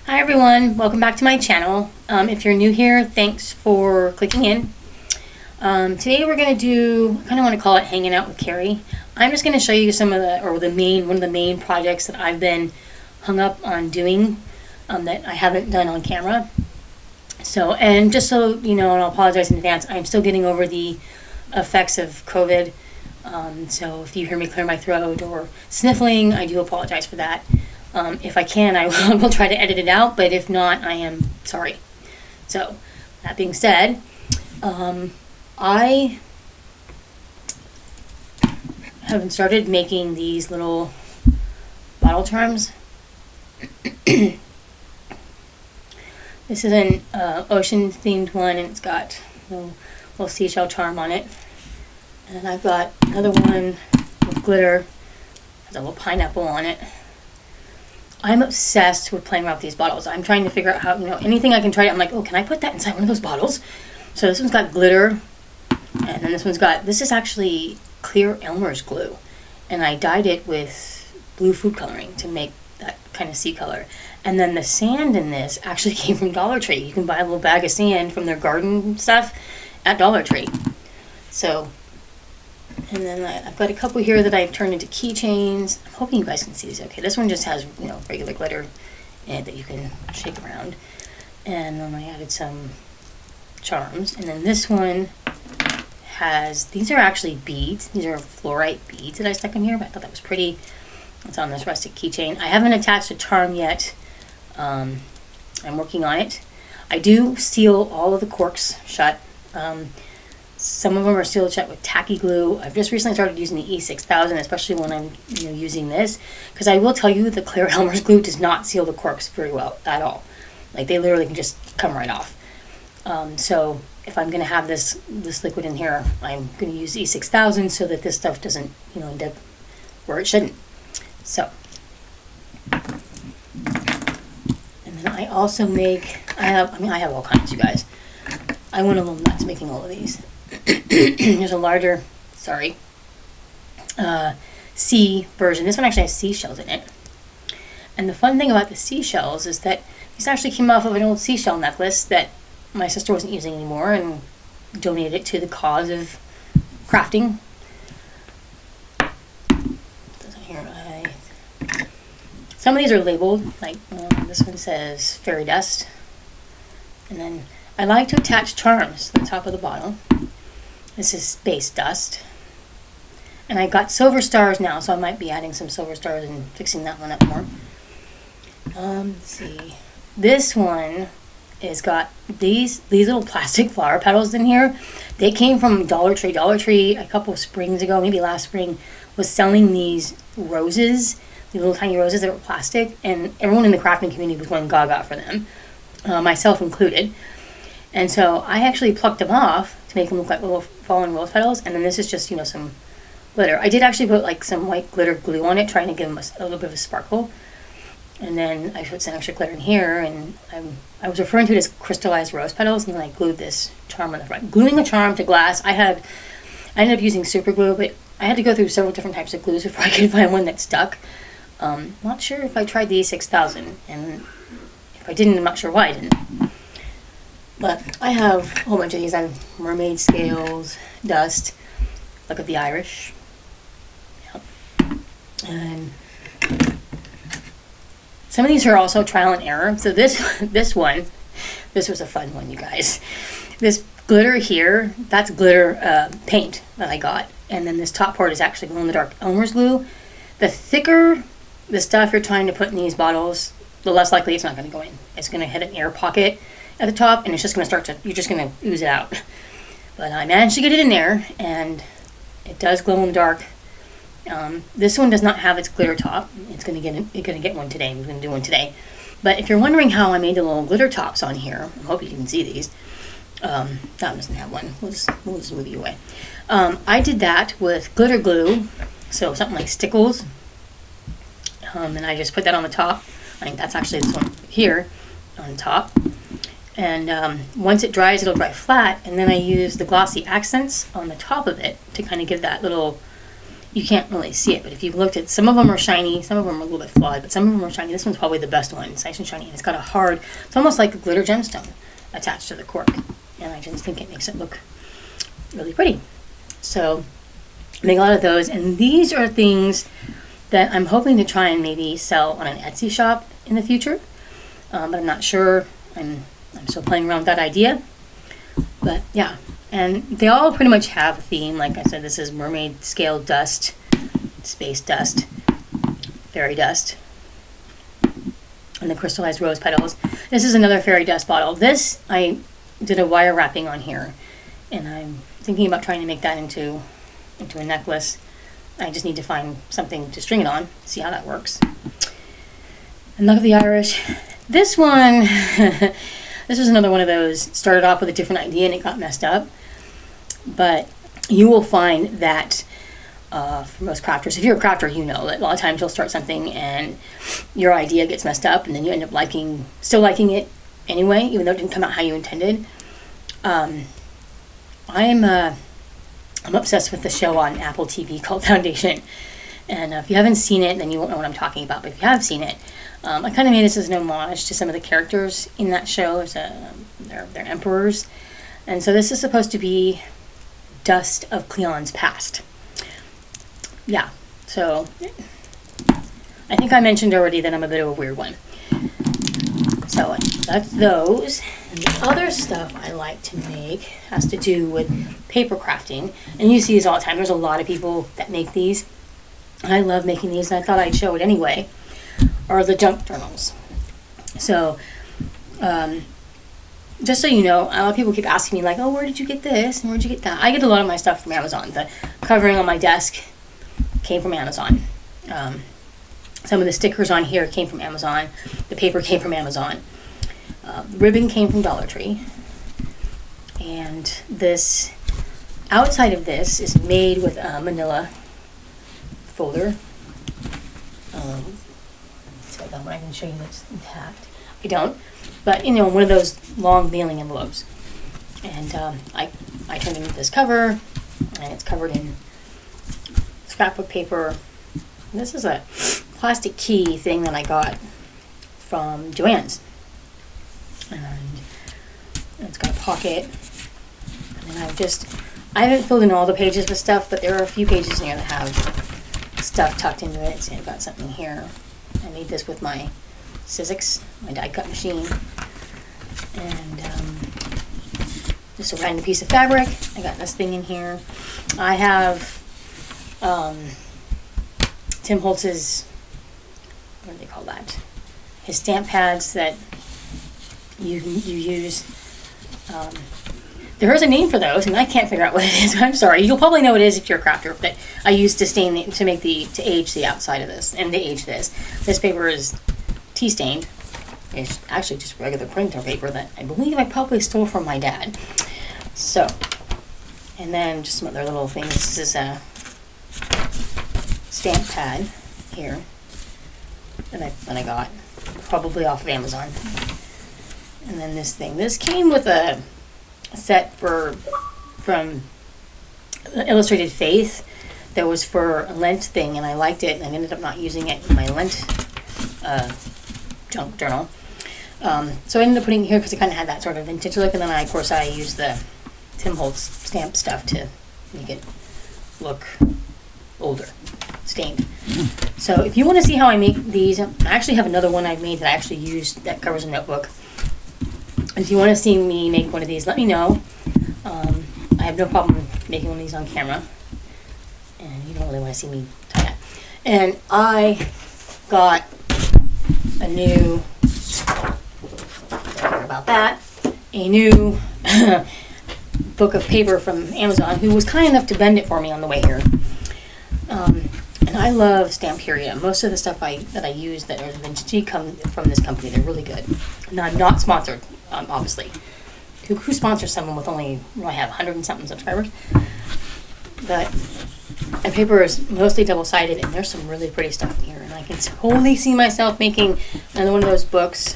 Hi everyone, welcome back to my channel. If you're new here, thanks for clicking in. Today we're going to do, I kind of want to call it hanging out with Carrie. I'm just going to show you some of one of the main projects that I've been hung up on doing that I haven't done on camera. So, and just so you know, and I'll apologize in advance, I'm still getting over the effects of COVID. So if you hear me clear my throat or sniffling, I do apologize for that. If I can, I will try to edit it out, but if not, I am sorry. So, that being said, I have started making these little bottle charms. This is an ocean themed one, and it's got a little seashell charm on it. And I've got another one with glitter, has a little pineapple on it. I'm obsessed with playing around with these bottles. I'm trying to figure out how, anything I can try. I'm like, oh, can I put that inside one of those bottles? So this one's got glitter, and then this is actually clear Elmer's glue. And I dyed it with blue food coloring to make that kind of sea color. And then the sand in this actually came from Dollar Tree. You can buy a little bag of sand from their garden stuff at Dollar Tree. So, and then I've got a couple here that I've turned into keychains. I'm hoping you guys can see these okay. This one just has, regular glitter in it that you can shake around. And then I added some charms. And then this one these are actually beads. These are fluorite beads that I stuck in here, but I thought that was pretty. It's on this rustic keychain. I haven't attached a charm yet. I'm working on it. I do seal all of the corks shut. Some of them are sealed shut with tacky glue. I've just recently started using the E6000, especially when I'm using this, because I will tell you the clear Elmer's glue does not seal the corks very well at all. Like, they literally can just come right off. So if I'm going to have this liquid in here, I'm going to use E6000 so that this stuff doesn't end up where it shouldn't. So, and then I also I have all kinds, you guys. I went a little nuts making all of these. There's a larger, sea version. This one actually has seashells in it. And the fun thing about the seashells is that these actually came off of an old seashell necklace that my sister wasn't using anymore and donated it to the cause of crafting. Some of these are labeled, like this one says fairy dust. And then I like to attach charms to the top of the bottle. This is space dust. And I got silver stars now, so I might be adding some silver stars and fixing that one up more. Let's see. This one has got these little plastic flower petals in here. They came from Dollar Tree. Dollar Tree, a couple of springs ago, maybe last spring, was selling these roses, these little tiny roses that were plastic, and everyone in the crafting community was going gaga for them, myself included. And so I actually plucked them off to make them look like little fallen rose petals, and then this is just, some glitter. I did actually put like some white glitter glue on it, trying to give them a little bit of a sparkle. And then I put some extra glitter in here, and I was referring to it as crystallized rose petals, and then I glued this charm on the front. Gluing a charm to glass, I ended up using super glue, but I had to go through several different types of glues before I could find one that stuck. Not sure if I tried the E6000, and if I didn't, I'm not sure why I didn't. But I have a whole bunch of these. I have mermaid scales, dust. Look at the Irish. Yep. And some of these are also trial and error. So this was a fun one, you guys. This glitter here, that's glitter paint that I got. And then this top part is actually glow-in-the-dark Elmer's glue. The thicker the stuff you're trying to put in these bottles, the less likely it's not going to go in. It's going to hit an air pocket at the top, and it's just going to you're just going to ooze it out. But I managed to get it in there, and it does glow in the dark. This one does not have its glitter top. It's going to get one today. I'm going to do one today. But if you're wondering how I made the little glitter tops on here, I hope you can see these. That one doesn't have one. We'll just move you away. I did that with glitter glue, so something like Stickles. And I just put that on the top. I think that's actually this one here on top. And once it dries, it'll dry flat. And then I use the glossy accents on the top of it to kind of give that little you can't really see it. But if you've looked at, some of them are shiny, some of them are a little bit flawed, but some of them are shiny. This one's probably the best one. It's nice and shiny, and it's got a hard, it's almost like a glitter gemstone attached to the cork. And I just think it makes it look really pretty. So I make a lot of those, and these are things that I'm hoping to try and maybe sell on an Etsy shop in the future. But I'm not sure. I'm still playing around with that idea. But yeah, and they all pretty much have a theme. Like I said, this is mermaid scale dust, space dust, fairy dust, and the crystallized rose petals. This is another fairy dust bottle. This, I did a wire wrapping on here, and I'm thinking about trying to make that into a necklace. I just need to find something to string it on, see how that works. And Luck of the Irish. This one, this was another one of those, started off with a different idea and it got messed up. But you will find that for most crafters, if you're a crafter, you know that a lot of times you'll start something and your idea gets messed up, and then you end up still liking it anyway, even though it didn't come out how you intended. I'm obsessed with the show on Apple TV called Foundation. And if you haven't seen it, then you won't know what I'm talking about. But if you have seen it, I kind of made this as an homage to some of the characters in that show. They're emperors. And so this is supposed to be dust of Cleon's past. Yeah, so I think I mentioned already that I'm a bit of a weird one. So that's those. And the other stuff I like to make has to do with paper crafting. And you see these all the time. There's a lot of people that make these. And I love making these, and I thought I'd show it anyway. Are the junk journals. So, just so you know, a lot of people keep asking me, like, oh, where did you get this? And where did you get that? I get a lot of my stuff from Amazon. The covering on my desk came from Amazon. Some of the stickers on here came from Amazon. The paper came from Amazon. The ribbon came from Dollar Tree. And this, outside of this, is made with a manila folder. So that one I can show you that's intact. I don't. But, you know, one of those long mailing envelopes. And I turned into this cover, and it's covered in scrapbook paper. And this is a plastic key thing that I got from Joann's. And it's got a pocket. And I haven't filled in all the pages with stuff, but there are a few pages in here that have stuff tucked into it. See, I've got something here. I made this with my Sizzix, my die cut machine. And just a random piece of fabric. I got this thing in here. I have Tim Holtz's, what do they call that? His stamp pads that you use. There is a name for those, and I can't figure out what it is. I'm sorry. You'll probably know what it is if you're a crafter. That I use to stain to age the outside of this and to age this. This paper is tea stained. It's actually just regular printer paper that I believe I probably stole from my dad. So, and then just some other little things. This is a stamp pad here that I got probably off of Amazon. And then this thing. This came with a set from Illustrated Faith that was for a Lent thing, and I liked it, and I ended up not using it in my Lent junk journal. So I ended up putting it here because it kind of had that sort of vintage look, and then of course I used the Tim Holtz stamp stuff to make it look older, stained. So if you want to see how I make these, I actually have another one I've made that I actually used that covers a notebook. And if you want to see me make one of these, let me know. I have no problem making one of these on camera. And you don't really want to see me tie that. And I got a new, sorry about that, a new book of paper from Amazon, who was kind enough to bend it for me on the way here. And I love Stamperia. Most of the stuff that I use that are vintage come from this company. They're really good. Now, I'm not sponsored, obviously. Who sponsors someone with only, I have 100 and something subscribers? But my paper is mostly double-sided, and there's some really pretty stuff in here. And I can totally see myself making another one of those books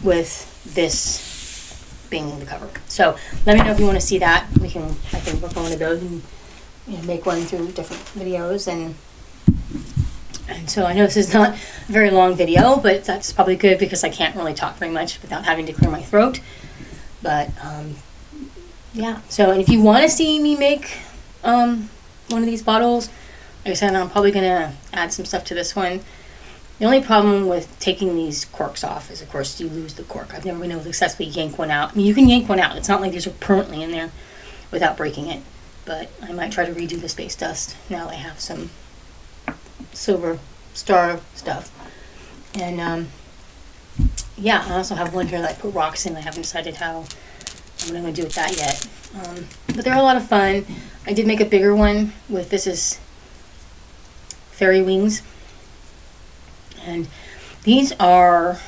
with this being the cover. So let me know if you want to see that. I can work on one of those and make one through different videos, and so I know this is not a very long video, but that's probably good because I can't really talk very much without having to clear my throat. But yeah, so if you want to see me make one of these bottles, like I said, I'm probably gonna add some stuff to this one. The only problem with taking these corks off is, of course, you lose the cork. I've never been able to successfully yank one out. I mean, you can yank one out. It's not like these are permanently in there without breaking it. But I might try to redo the space dust now that I have some silver star stuff. And yeah, I also have one here that I put rocks in. I haven't decided how I'm going to do with that yet. But they're a lot of fun. I did make a bigger one with, this is fairy wings. And these are,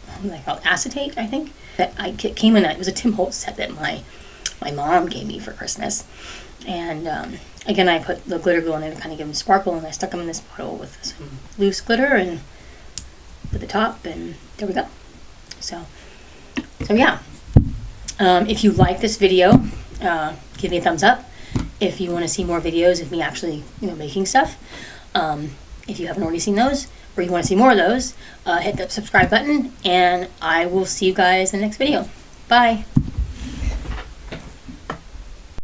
what are they called? Acetate, I think. That I came in, it was a Tim Holtz set that my mom gave me for Christmas. And again, I put the glitter glue in there to kind of give them sparkle, and I stuck them in this bottle with some loose glitter and put the top, and there we go. So yeah. If you like this video, give me a thumbs up. If you want to see more videos of me actually, making stuff, if you haven't already seen those, or you want to see more of those, hit the subscribe button, and I will see you guys in the next video. Bye.